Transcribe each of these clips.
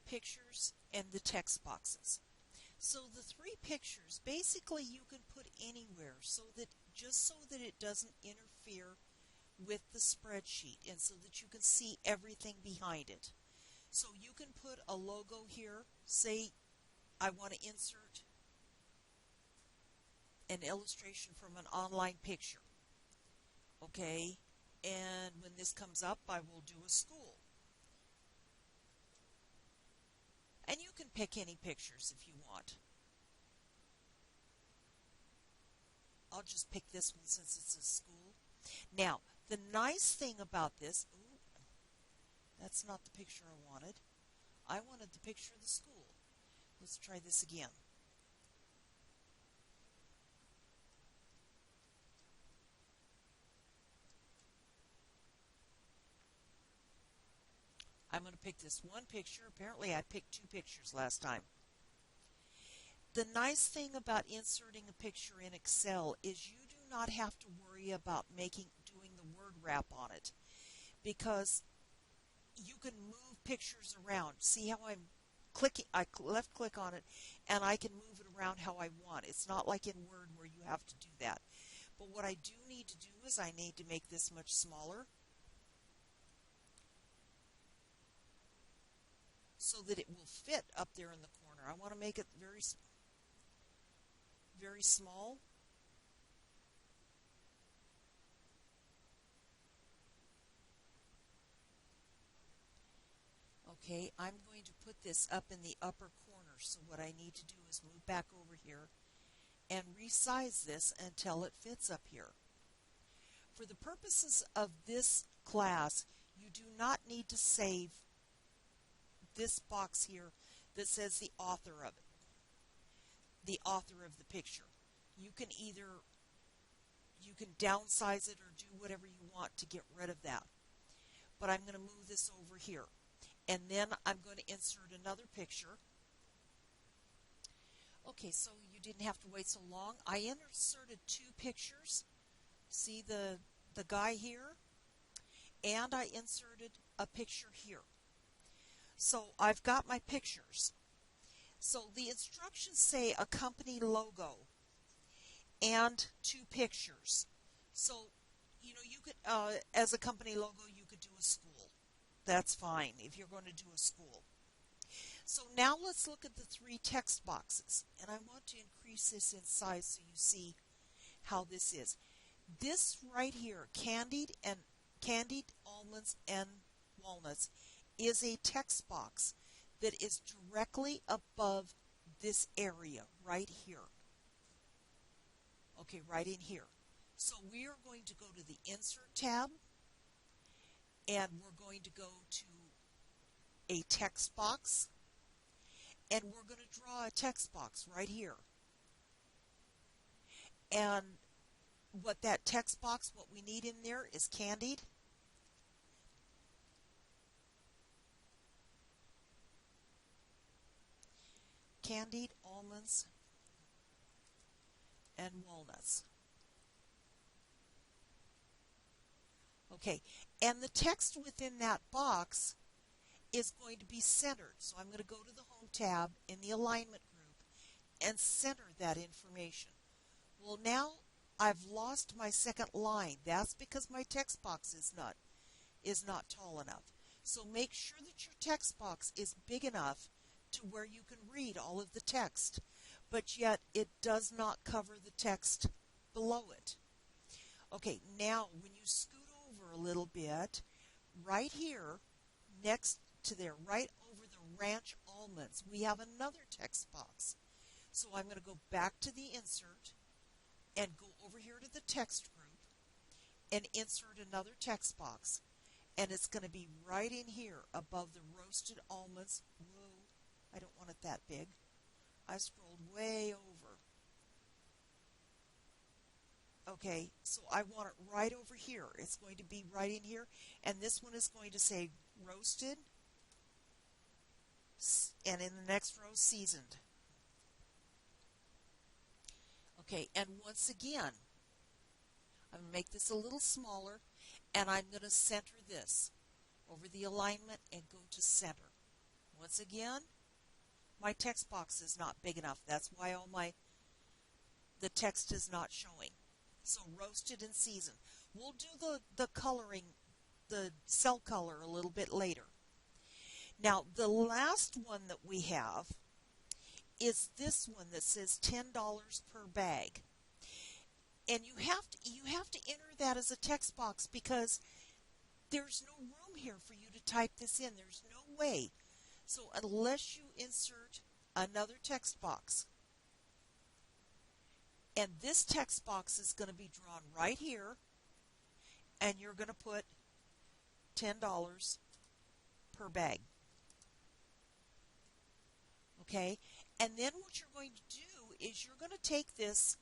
pictures and the text boxes. So the three pictures, basically you can put anywhere just so that it doesn't interfere with the spreadsheet and so that you can see everything behind it. So you can put a logo here. Say I want to insert an illustration from an online picture. Okay, and when this comes up, I will do a school. And you can pick any pictures if you want. I'll just pick this one since it's a school. Now, the nice thing about this, ooh, that's not the picture I wanted. I wanted the picture of the school. Let's try this again. I'm going to pick this one picture. Apparently I picked two pictures last time. The nice thing about inserting a picture in Excel is you do not have to worry about doing the word wrap on it, because you can move pictures around. See how I'm clicking? I left click on it and I can move it around how I want. It's not like in Word where you have to do that. But what I do need to do is I need to make this much smaller so that it will fit up there in the corner. I want to make it very small. Okay, I'm going to put this up in the upper corner. So what I need to do is move back over here and resize this until it fits up here. For the purposes of this class, you do not need to save this box here that says the author of it, the author of the picture. You can downsize it or do whatever you want to get rid of that. But I'm going to move this over here. And then I'm going to insert another picture. Okay, so you didn't have to wait so long. I inserted two pictures. See the guy here? And I inserted a picture here. So I've got my pictures. So the instructions say a company logo and two pictures. So, you could, as a company logo, you could do a school. That's fine if you're going to do a school. So now let's look at the three text boxes. And I want to increase this in size so you see how this is. This right here, candied almonds and walnuts, is a text box that is directly above this area right here. Okay, right in here. So we are going to go to the Insert tab, and we're going to go to a text box, and we're going to draw a text box right here. And what that text box, what we need in there is candied, almonds, and walnuts. Okay, and the text within that box is going to be centered. So I'm going to go to the Home tab in the Alignment group and center that information. Well, now I've lost my second line. That's because my text box is not tall enough. So make sure that your text box is big enough to where you can read all of the text, but yet it does not cover the text below it. Okay, now when you scoot over a little bit, right here, next to there, right over the ranch almonds, we have another text box. So I'm going to go back to the insert and go over here to the text group and insert another text box. And it's going to be right in here above the roasted almonds. Whoa, I don't want it that big. I scrolled way over. Okay, so I want it right over here. It's going to be right in here. And this one is going to say roasted. And in the next row, seasoned. Okay, and once again, I'm going to make this a little smaller, and I'm going to center this over the alignment and go to center. Once again, my text box is not big enough. That's why the text is not showing. So roasted and seasoned. We'll do the coloring, the cell color a little bit later. Now, the last one that we have is this one that says $10 per bag. And you have to enter that as a text box because there's no room here for you to type this in. There's no way. So unless you insert another text box, and this text box is going to be drawn right here, and you're going to put $10 per bag. Okay? And then what you're going to do is you're going to take this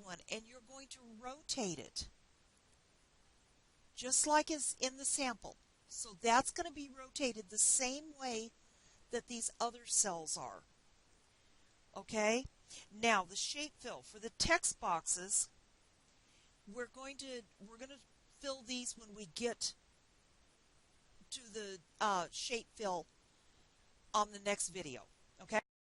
one and you're going to rotate it just like is in the sample. So that's going to be rotated the same way that these other cells are. Okay? Now the shape fill for the text boxes, we're going to fill these when we get to the shape fill on the next video. Okay?